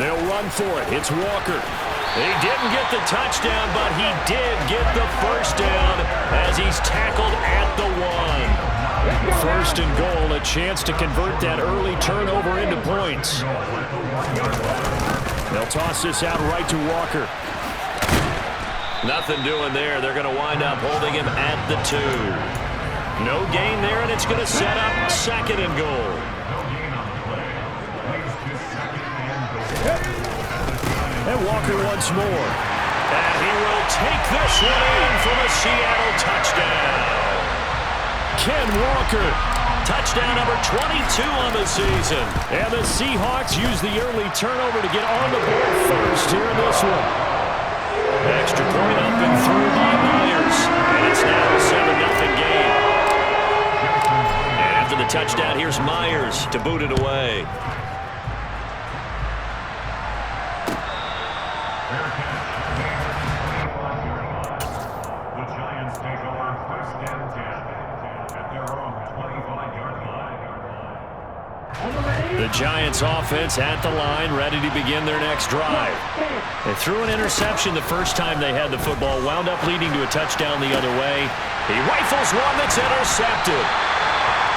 They'll run for it. It's Walker. He didn't get the touchdown, but he did get the first down as he's tackled at the 1. First and goal, a chance to convert that early turnover into points. They'll toss this out right to Walker. Nothing doing there. They're going to wind up holding him at the 2. No gain there, and it's going to set up second and goal. And Walker once more. And he will take this one in from a Seattle touchdown. Ken Walker, touchdown number 22 on the season. And the Seahawks use the early turnover to get on the board first here in this one. Extra point up and through by Myers. And it's now a 7-0 game. And after the touchdown, here's Myers to boot it away. The Giants offense at the line, ready to begin their next drive. They threw an interception the first time they had the football, wound up leading to a touchdown the other way. He rifles one that's intercepted.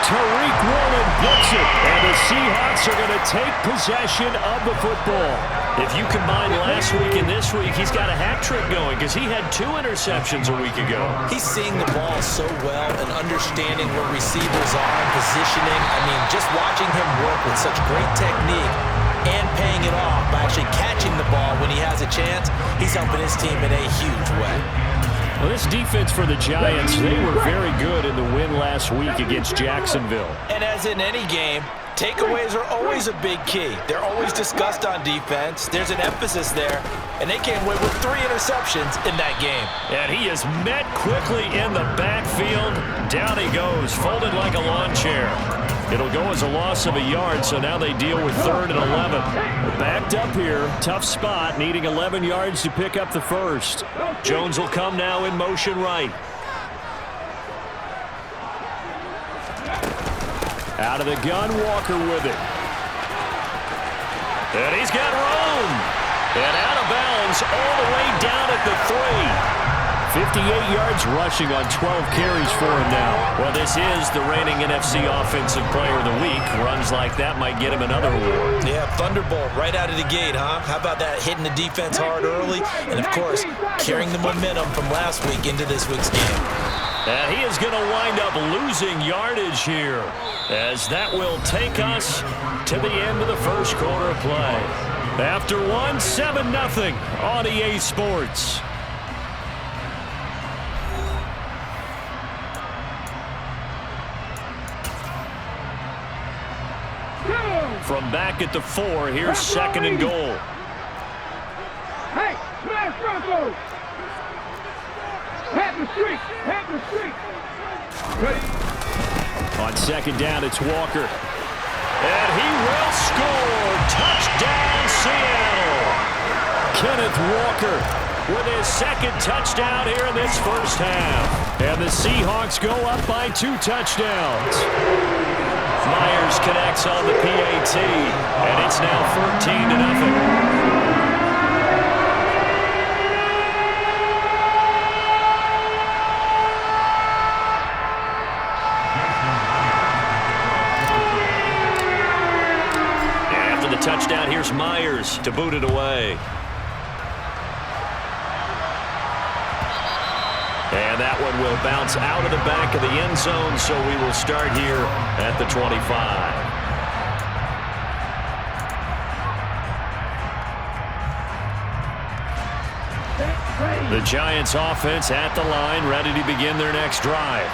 Tariq Woolen books it, and the Seahawks are going to take possession of the football. If you combine last week and this week, he's got a hat trick going because he had 2 interceptions a week ago. He's seeing the ball so well and understanding where receivers are and positioning. I mean, just watching him work with such great technique and paying it off by actually catching the ball when he has a chance, he's helping his team in a huge way. Well, this defense for the Giants, they were very good in the win last week against Jacksonville. And as in any game, takeaways are always a big key. They're always discussed on defense. There's an emphasis there, and they came away with 3 interceptions in that game. And he is met quickly in the backfield. Down he goes, folded like a lawn chair. It'll go as a loss of a yard, so now they deal with 3rd and 11. Backed up here, tough spot, needing 11 yards to pick up the first. Jones will come now in motion right. Out of the gun, Walker with it. And he's got room. And out of bounds all the way down at the 3. 58 yards rushing on 12 carries for him now. Well, this is the reigning NFC Offensive Player of the Week. Runs like that might get him another award. Yeah, Thunderbolt right out of the gate, huh? How about that, hitting the defense hard early? And, of course, carrying the momentum from last week into this week's game. And he is going to wind up losing yardage here, as that will take us to the end of the first quarter of play. After 7-0 on EA Sports. From back at the 4, here's second and goal. Hey, smash Bronco! Hat the street! Hat the street! Ready? On second down, it's Walker. And he will score! Touchdown, Seattle! Kenneth Walker with his second touchdown here in this first half. And the Seahawks go up by 2 touchdowns. Myers connects on the PAT, and it's now 14-0. After the touchdown, here's Myers to boot it away. And that one will bounce out of the back of the end zone, so we will start here at the 25. The Giants offense at the line, ready to begin their next drive.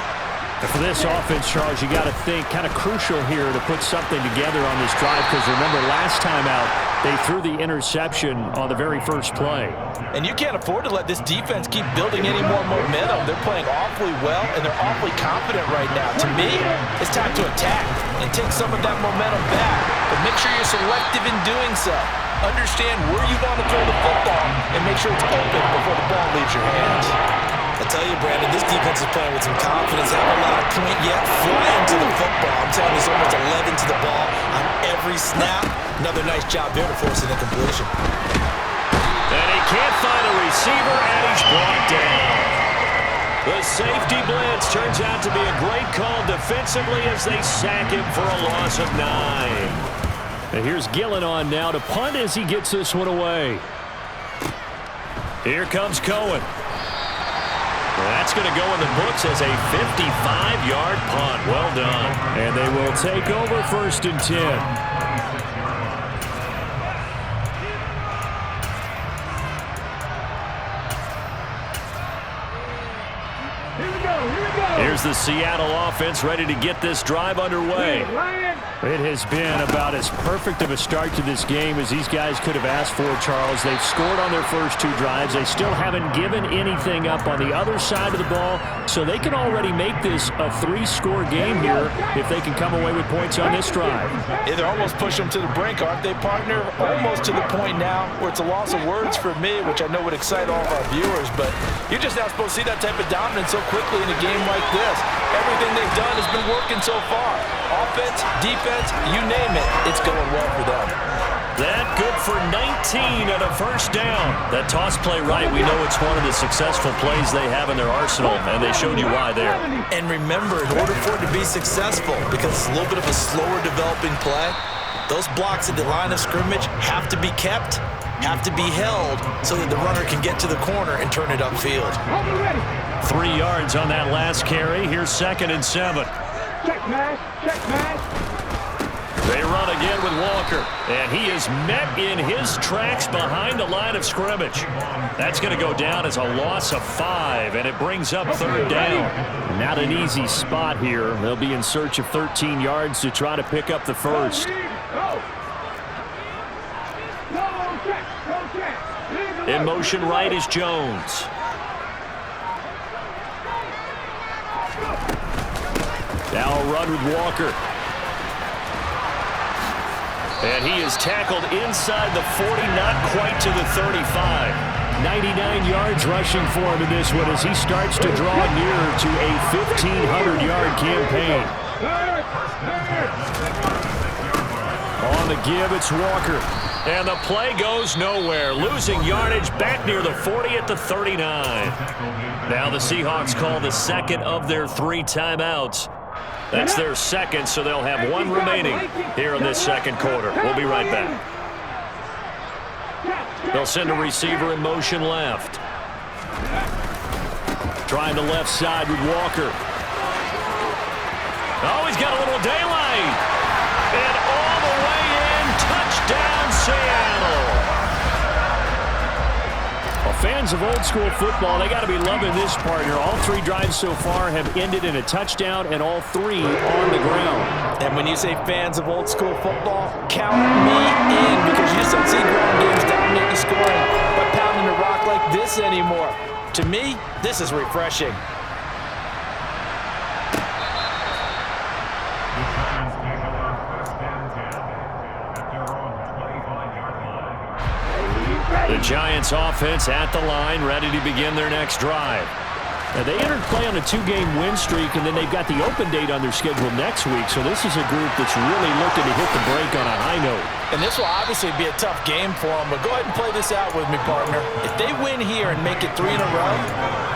And for this offense, Charles, you got to think kind of crucial here to put something together on this drive, because remember last time out, they threw the interception on the very first play. And you can't afford to let this defense keep building any more momentum. They're playing awfully well, and they're awfully confident right now. To me, it's time to attack and take some of that momentum back. But make sure you're selective in doing so. Understand where you want to throw the football and make sure it's open before the ball leaves your hands. I tell you, Brandon, this defense is playing with some confidence. Haven't allowed a point yet. Flying to the football. I'm telling you, it's almost 11 to the ball on every snap. Another nice job there to force an incompletion. And he can't find a receiver, and he's brought down. The safety blitz turns out to be a great call defensively as they sack him for a loss of 9. And here's Gillen on now to punt as he gets this one away. Here comes Cohen. That's going to go in the books as a 55-yard punt. Well done. And they will take over 1st and 10. Here's the Seattle offense ready to get this drive underway. It has been about as perfect of a start to this game as these guys could have asked for, Charles. They've scored on their first 2 drives. They still haven't given anything up on the other side of the ball, so they can already make this a 3-score game here if they can come away with points on this drive. Yeah, they're almost pushing them to the brink, aren't they, partner? Almost to the point now where it's a loss of words for me, which I know would excite all of our viewers, but you're just not supposed to see that type of dominance so quickly in a game like this. Everything they've done has been working so far. Offense, defense, you name it, it's going well for them. That good for 19 and a 1st down. That toss play right, we know it's one of the successful plays they have in their arsenal, and they showed you why there. And remember, in order for it to be successful, because it's a little bit of a slower developing play, those blocks at the line of scrimmage have to be kept, have to be held, so that the runner can get to the corner and turn it upfield. 3 yards on that last carry. Here's 2nd and 7. Check man. They run again with Walker, and he is met in his tracks behind the line of scrimmage. That's going to go down as a loss of 5, and it brings up 3rd down. Not an easy spot here. They'll be in search of 13 yards to try to pick up the 1st. In motion right is Jones. Now a run with Walker. And he is tackled inside the 40, not quite to the 35. 99 yards rushing for him in this one as he starts to draw nearer to a 1,500-yard campaign. On the give, it's Walker. And the play goes nowhere. Losing yardage back near the 40 at the 39. Now the Seahawks call the 2nd of their 3 timeouts. That's their 2nd, so they'll have 1 remaining here in this 2nd quarter. We'll be right back. They'll send a receiver in motion left. Trying the left side with Walker. Oh, he's got a little daylight. And all the way in, touchdown Seattle. Well, fans of old school football, they got to be loving this partner. All 3 drives so far have ended in a touchdown, and all 3 on the ground. And when you say fans of old school football, count me in, because you just don't see ground games dominating scoring by pounding the rock like this anymore. To me, this is refreshing. The Giants offense at the line, ready to begin their next drive. Now, they entered play on a 2-game win streak, and then they've got the open date on their schedule next week, so this is a group that's really looking to hit the break on a high note. And this will obviously be a tough game for them, but go ahead and play this out with me, partner. If they win here and make it 3 in a row,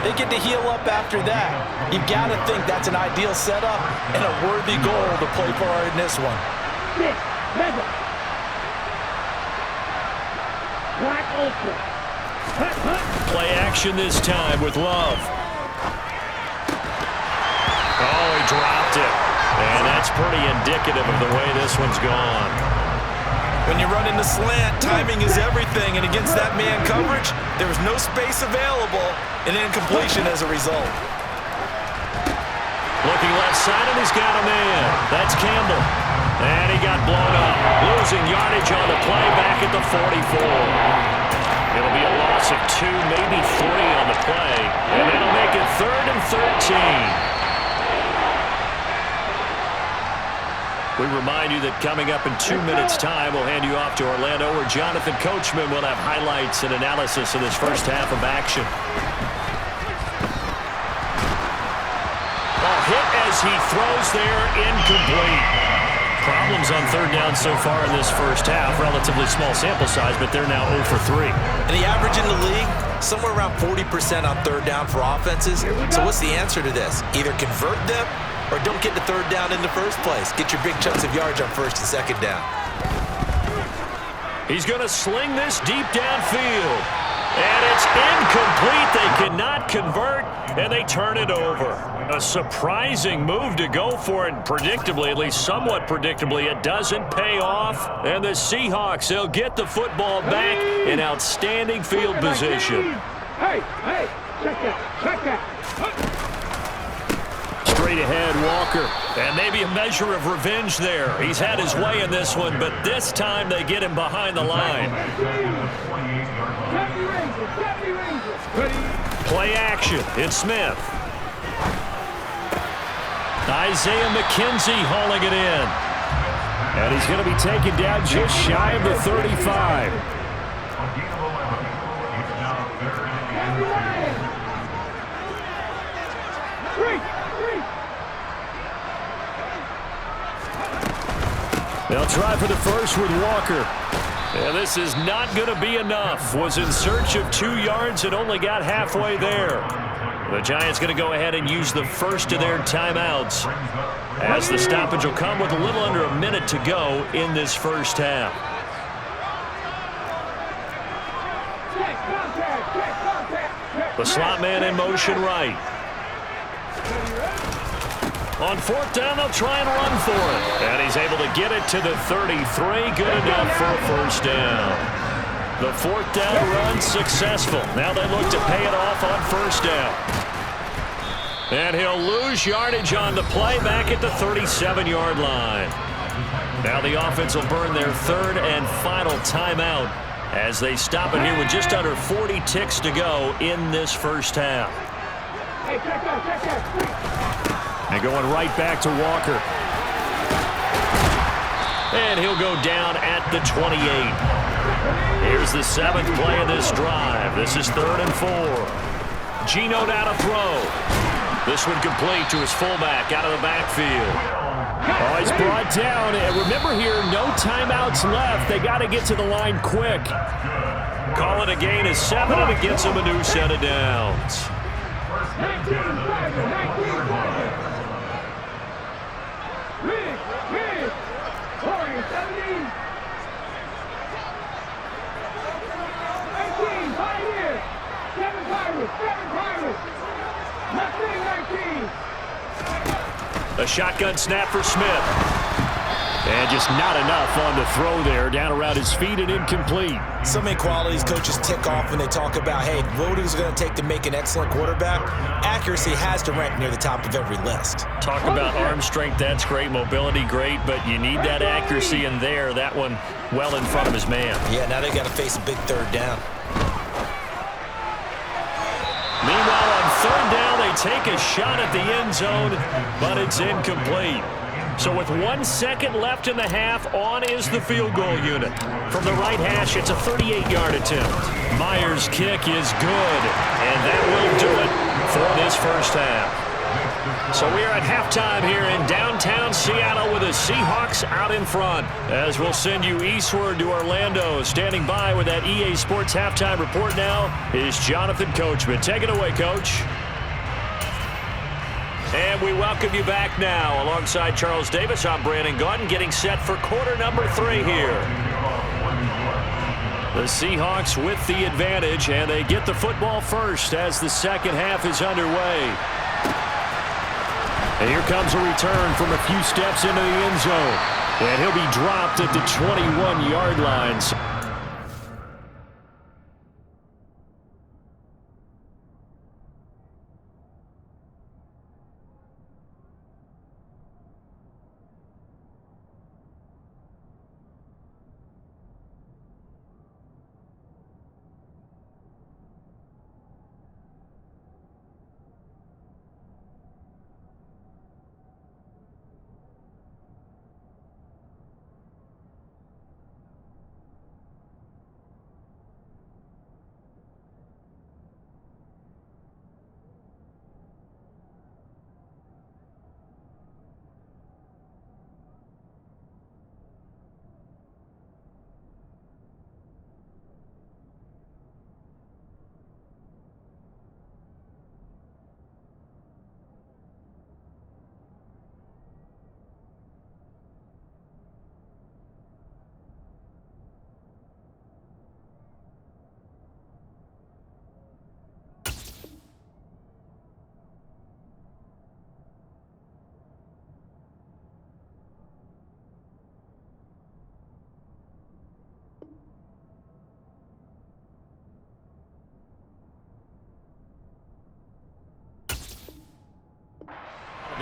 they get to heal up after that. You've got to think that's an ideal setup and a worthy goal to play for in this one. Play action this time with Love. Oh, he dropped it. And that's pretty indicative of the way this one's gone. When you run into slant, timing is everything, and against that man coverage, there was no space available, and incompletion as a result. Looking left side, and he's got a man. That's Campbell. And he got blown up. Losing yardage on the play back at the 44. It'll be a loss of 2, maybe 3 on the play. And it'll make it 3rd and 13. We remind you that coming up in 2 minutes' time, we'll hand you off to Orlando, where Jonathan Coachman will have highlights and analysis of this first half of action. A hit as he throws there, incomplete. problems on third down so far in this first half. Relatively small sample size, but they're now 0 for 3. And the average in the league, somewhere around 40% on third down for offenses. So what's the answer to this? Either convert them or don't get the third down in the first place. Get your big chunks of yards on first and second down. He's going to sling this deep downfield. And it's incomplete. They cannot convert, and they turn it over. A surprising move to go for it. Predictably, at least somewhat predictably, it doesn't pay off. And the Seahawks, they'll get the football back in outstanding field position. Hey, check that. Straight ahead, Walker. And maybe a measure of revenge there. He's had his way in this one, but this time they get him behind the line. Play action. It's Smith. Isaiah McKenzie hauling it in. And he's going to be taken down just shy of the 35. They'll try for the first with Walker. And this is not going to be enough. Was in search of 2 yards and only got halfway there. The Giants going to go ahead and use the first of their timeouts, as the stoppage will come with a little under a minute to go in this first half. The slot man in motion right. On fourth down, they'll try and run for it. And he's able to get it to the 33. Good enough for a first down. The fourth down run successful. Now they look to pay it off on first down. And he'll lose yardage on the play back at the 37-yard line. Now the offense will burn their third and final timeout as they stop it here with just under 40 ticks to go in this first half. Hey, check that. And going right back to Walker. And he'll go down at the 28. Here's the 7th play of this drive. This is 3rd and 4. Geno down to throw. This one complete to his fullback out of the backfield. Oh, he's brought down. And remember here, no timeouts left. They got to get to the line quick. Call it a gain of 7, and it gets him a new set of downs. 19. A shotgun snap for Smith. And just not enough on the throw there. Down around his feet and incomplete. So many qualities coaches tick off when they talk about, hey, what is it going to take to make an excellent quarterback? Accuracy has to rank near the top of every list. Talk about arm strength, that's great. Mobility, great. But you need that accuracy in there. That one well in front of his man. Yeah, now they got to face a big third down. Meanwhile, on third down, they take a shot at the end zone, but it's incomplete. So with 1 second left in the half, on is the field goal unit. From the right hash, it's a 38-yard attempt. Myers' kick is good, and that will do it for this first half. So we are at halftime here in downtown Seattle with the Seahawks out in front. As we'll send you eastward to Orlando. Standing by with that EA Sports halftime report now is Jonathan Coachman. Take it away, Coach. And we welcome you back now. Alongside Charles Davis, I'm Brandon Gaudin, getting set for quarter number 3 here. The Seahawks with the advantage, and they get the football first as the second half is underway. And here comes a return from a few steps into the end zone. And he'll be dropped at the 21-yard line.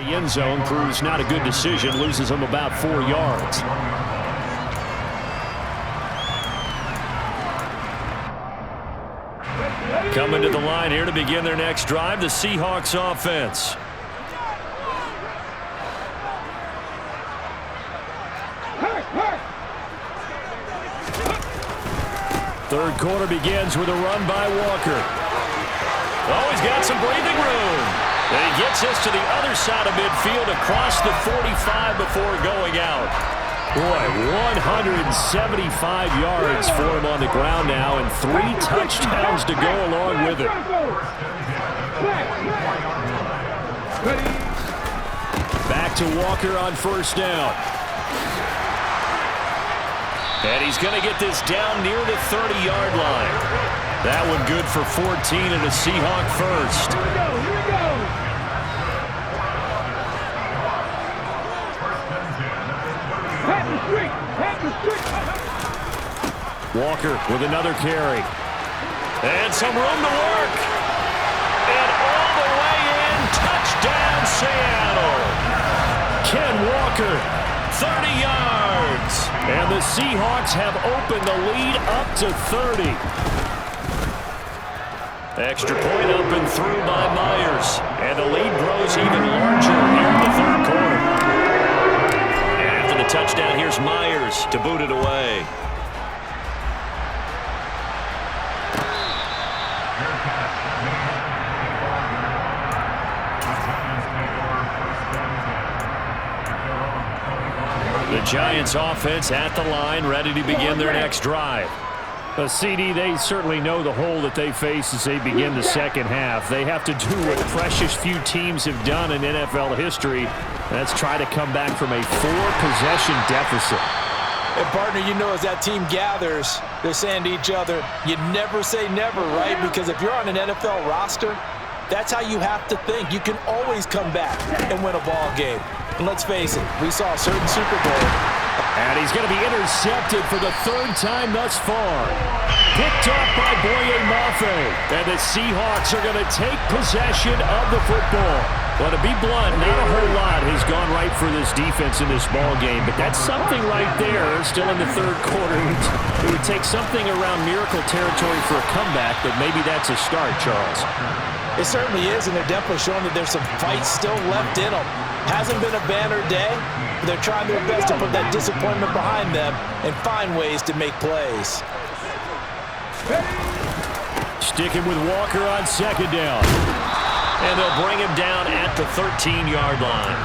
The end zone proves not a good decision, loses him about 4 yards. Coming to the line here to begin their next drive, the Seahawks offense. Third quarter begins with a run by Walker. Oh, he's got some breathing room. And he gets this to the other side of midfield across the 45 before going out. Boy, 175 yards for him on the ground now and 3 touchdowns to go along with it. Back to Walker on first down. And he's going to get this down near the 30-yard line. That one good for 14 and a Seahawk first. Here we go. Walker with another carry. And some room to work. And all the way in, touchdown Seattle. Ken Walker, 30 yards. And the Seahawks have opened the lead up to 30. Extra point up and through by Myers. And the lead grows even larger here in the third quarter. And after the touchdown, here's Myers to boot it away. The Giants offense at the line, ready to begin their next drive. CD, they certainly know the hole that they face as they begin the second half. They have to do what precious few teams have done in NFL history. That's try to come back from a 4-possession deficit. And partner, you know, as that team gathers, they're saying to each other, you never say never, right? Because if you're on an NFL roster, that's how you have to think. You can always come back and win a ball game. And let's face it, we saw a certain Super Bowl. And he's going to be intercepted for the 3rd time thus far. Picked off by Boye Mafe. And the Seahawks are going to take possession of the football. Well, to be blunt, not a whole lot has gone right for this defense in this ball game. But that's something right there, still in the third quarter. It would take something around miracle territory for a comeback, but maybe that's a start, Charles. It certainly is, and they're definitely showing that there's some fight still left in them. Hasn't been a banner day, but they're trying their best to put that disappointment behind them and find ways to make plays. Sticking with Walker on second down. And they'll bring him down at the 13-yard line.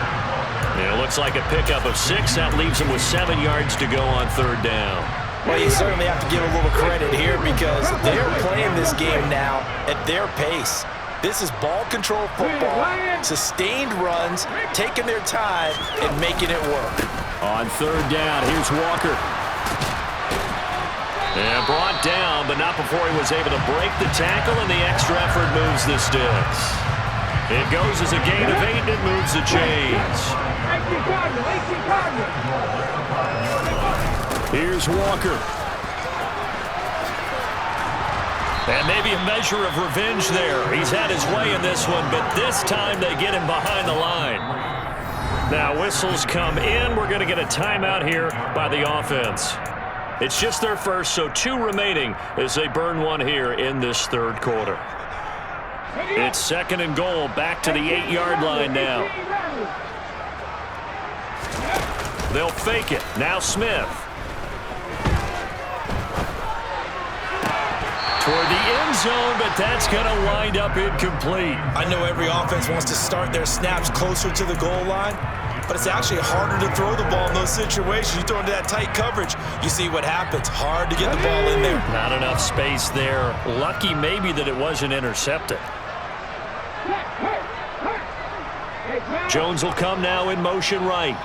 And it looks like a pickup of 6. That leaves him with 7 yards to go on third down. Well, you certainly have to give a little credit here because they're playing this game now at their pace. This is ball control football, sustained runs, taking their time, and making it work. On third down, here's Walker. And brought down, but not before he was able to break the tackle, and the extra effort moves the sticks. It goes as a gain of 8, and it moves the chains. Here's Walker. And maybe a measure of revenge there. He's had his way in this one, but this time they get him behind the line. Now whistles come in. We're going to get a timeout here by the offense. It's just their first, so 2 remaining as they burn one here in this third quarter. It's 2nd and goal, back to the 8-yard line now. They'll fake it. Now Smith. Toward the end zone, but that's going to wind up incomplete. I know every offense wants to start their snaps closer to the goal line, but it's actually harder to throw the ball in those situations. You throw into that tight coverage, you see what happens. Hard to get the ball in there. Not enough space there. Lucky maybe that it wasn't intercepted. Jones will come now in motion right.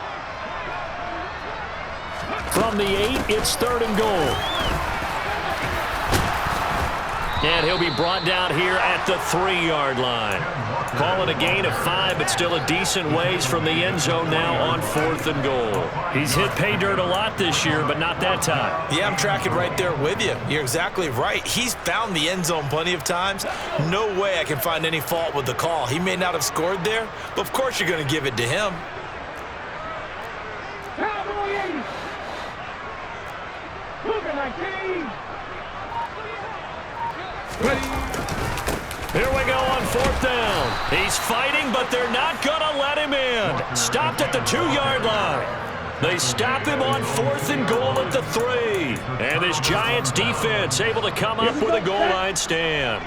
From the 8, it's 3rd and goal. And he'll be brought down here at the 3-yard line. Call it a gain of 5, but still a decent ways from the end zone now on 4th and goal. He's hit pay dirt a lot this year, but not that time. Yeah, I'm tracking right there with you. You're exactly right. He's found the end zone plenty of times. No way I can find any fault with the call. He may not have scored there, but of course you're going to give it to him. Cowboy 80. Looking like team. Here we go on 4th down. He's fighting, but they're not going to let him in. Stopped at the 2-yard line. They stop him on 4th and goal at the 3. And this Giants defense able to come up with a goal line stand.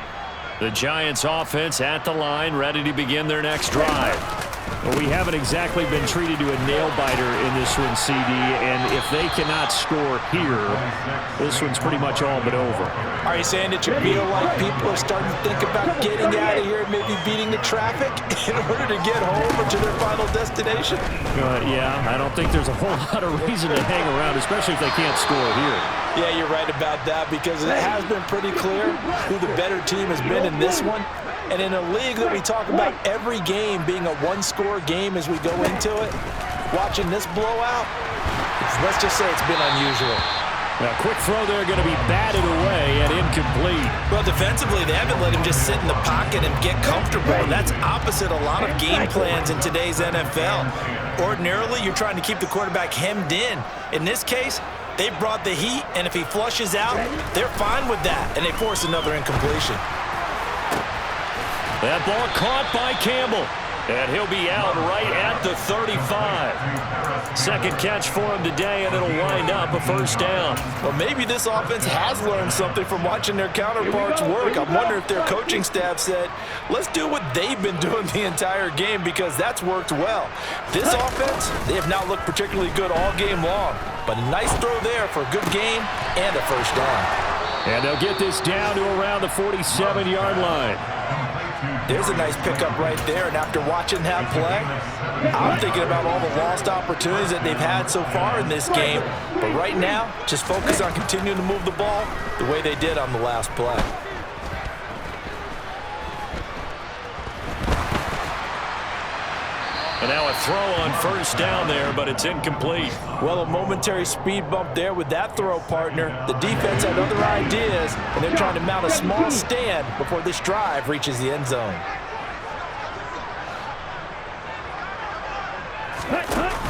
The Giants offense at the line, ready to begin their next drive. Well, we haven't exactly been treated to a nail-biter in this one, CD, and if they cannot score here, this one's pretty much all but over. Are you saying that you feel like people are starting to think about getting out of here and maybe beating the traffic in order to get home or to their final destination? Yeah, I don't think there's a whole lot of reason to hang around, especially if they can't score here. Yeah, you're right about that because it has been pretty clear who the better team has been in this one. And in a league that we talk about every game being a one-score game as we go into it, watching this blowout, let's just say it's been unusual. A quick throw there going to be batted away and incomplete. Well, defensively, they haven't let him just sit in the pocket and get comfortable. And that's opposite a lot of game plans in today's NFL. Ordinarily, you're trying to keep the quarterback hemmed in. In this case, they brought the heat, and if he flushes out, they're fine with that, and they force another incompletion. That ball caught by Campbell. And he'll be out right at the 35. Second catch for him today, and it'll wind up a 1st down. Well, maybe this offense has learned something from watching their counterparts work. I wonder if their coaching staff said, let's do what they've been doing the entire game because that's worked well. This offense, they have not looked particularly good all game long. But a nice throw there for a good game and a 1st down. And they'll get this down to around the 47-yard line. There's a nice pickup right there, and after watching that play, I'm thinking about all the lost opportunities that they've had so far in this game. But right now, just focus on continuing to move the ball the way they did on the last play. And now a throw on 1st down there, but it's incomplete. Well, a momentary speed bump there with that throw, partner. The defense had other ideas, and they're trying to mount a small stand before this drive reaches the end zone.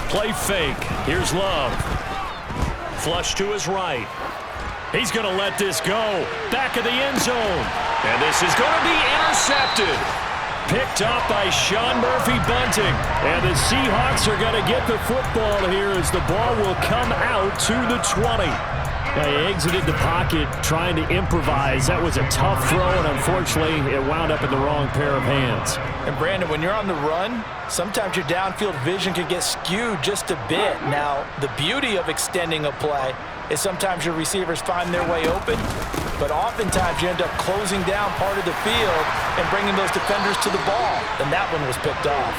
Play fake. Here's Love. Flush to his right. He's going to let this go. Back of the end zone. And this is going to be intercepted. Picked up by Sean Murphy-Bunting. And the Seahawks are going to get the football here as the ball will come out to the 20. They exited the pocket trying to improvise. That was a tough throw, and unfortunately, it wound up in the wrong pair of hands. And Brandon, when you're on the run, sometimes your downfield vision can get skewed just a bit. Now, the beauty of extending a play is sometimes your receivers find their way open, but oftentimes you end up closing down part of the field and bringing those defenders to the ball, and that one was picked off.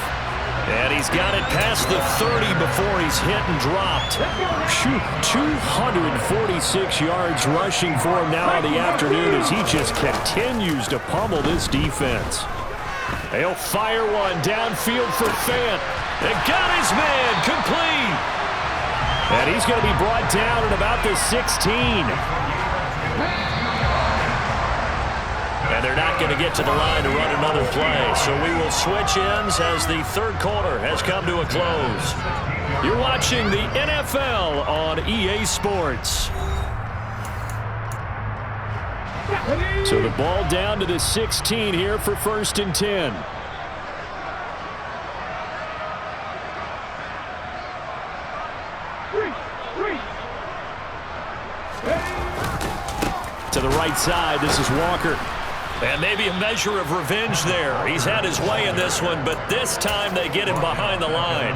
And he's got it past the 30 before he's hit and dropped. 246 yards rushing for him now in the afternoon as he just continues to pummel this defense. They'll fire one downfield for Fant. And got his man complete. And he's going to be brought down at about the 16. And they're not going to get to the line to run another play. So we will switch ends as the 3rd quarter has come to a close. You're watching the NFL on EA Sports. So the ball down to the 16 here for 1st and 10. To the right side, this is Walker. And maybe a measure of revenge there. He's had his way in this one, but this time they get him behind the line.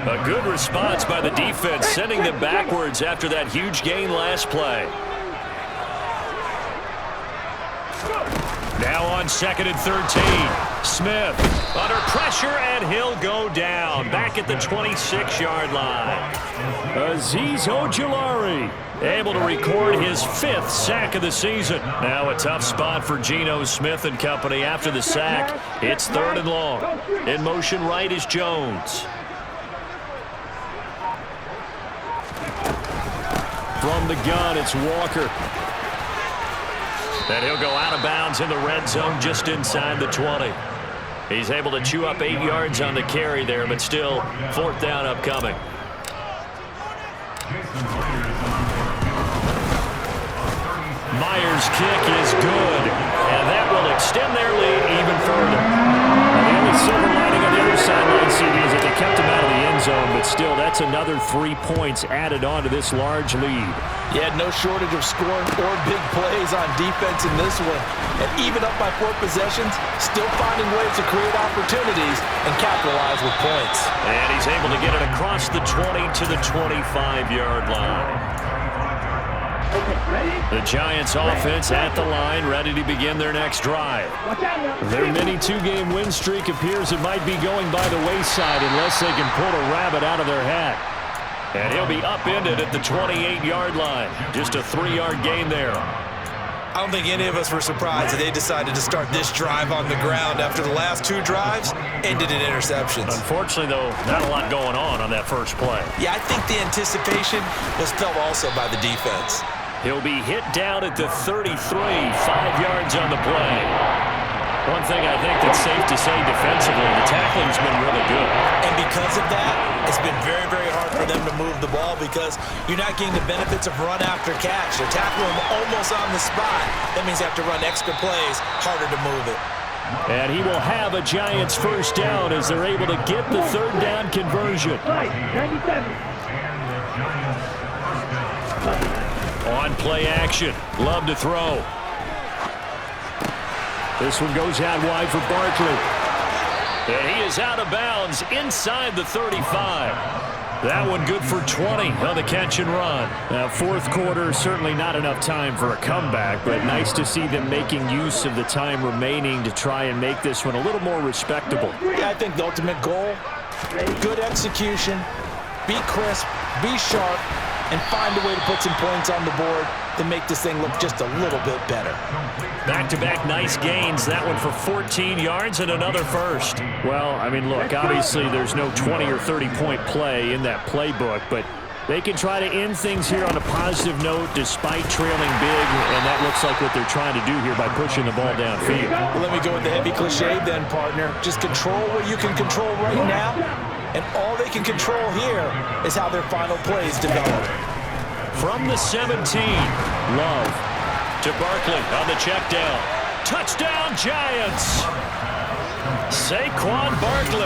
A good response by the defense, sending them backwards after that huge gain last play. Now on 2nd and 13. Smith under pressure, and he'll go down. Back at the 26-yard line. Azeez Ojulari able to record his 5th sack of the season. Now a tough spot for Geno Smith and company after the sack. It's 3rd and long. In motion right is Jones. From the gun, it's Walker. And he'll go out of bounds in the red zone just inside the 20. He's able to chew up 8 yards on the carry there, but still 4th down upcoming. Myers' kick is good, and that will extend their lead even further. The only silver lining on the other sideline, CD, is that they kept him out of the end zone, but still, that's another 3 points added on to this large lead. Yeah, no shortage of scoring or big plays on defense in this one. And even up by 4 possessions, still finding ways to create opportunities and capitalize with points. And he's able to get it across the 20 to the 25-yard line. The Giants offense at the line, ready to begin their next drive. Their mini 2-game win streak appears it might be going by the wayside unless they can pull a rabbit out of their hat. And he'll be upended at the 28-yard line. Just a 3-yard gain there. I don't think any of us were surprised that they decided to start this drive on the ground after the last 2 drives ended in interceptions. Unfortunately, though, not a lot going on that first play. Yeah, I think the anticipation was felt also by the defense. He'll be hit down at the 33, 5 yards on the play. One thing I think that's safe to say defensively, the tackling's been really good. And because of that, it's been very, very hard for them to move the ball because you're not getting the benefits of run after catch. They're tackling them almost on the spot. That means they have to run extra plays, harder to move it. And he will have a Giants first down as they're able to get the 3rd down conversion. On play action, Love to throw. This one goes out wide for Barkley. And he is out of bounds inside the 35. That one good for 20 on the catch and run. Now, 4th quarter, certainly not enough time for a comeback, but nice to see them making use of the time remaining to try and make this one a little more respectable. Yeah, I think the ultimate goal, good execution, be crisp, be sharp, and find a way to put some points on the board to make this thing look just a little bit better. Back-to-back nice gains. That one for 14 yards and another first. Well, I mean, look, obviously there's no 20 or 30-point play in that playbook, but they can try to end things here on a positive note despite trailing big, and that looks like what they're trying to do here by pushing the ball downfield. Well, let me go with the heavy cliche then, partner. Just control what you can control right now, and all they can control here is how their final plays develop. From the 17, Love to Barkley on the check down. Touchdown, Giants! Saquon Barkley.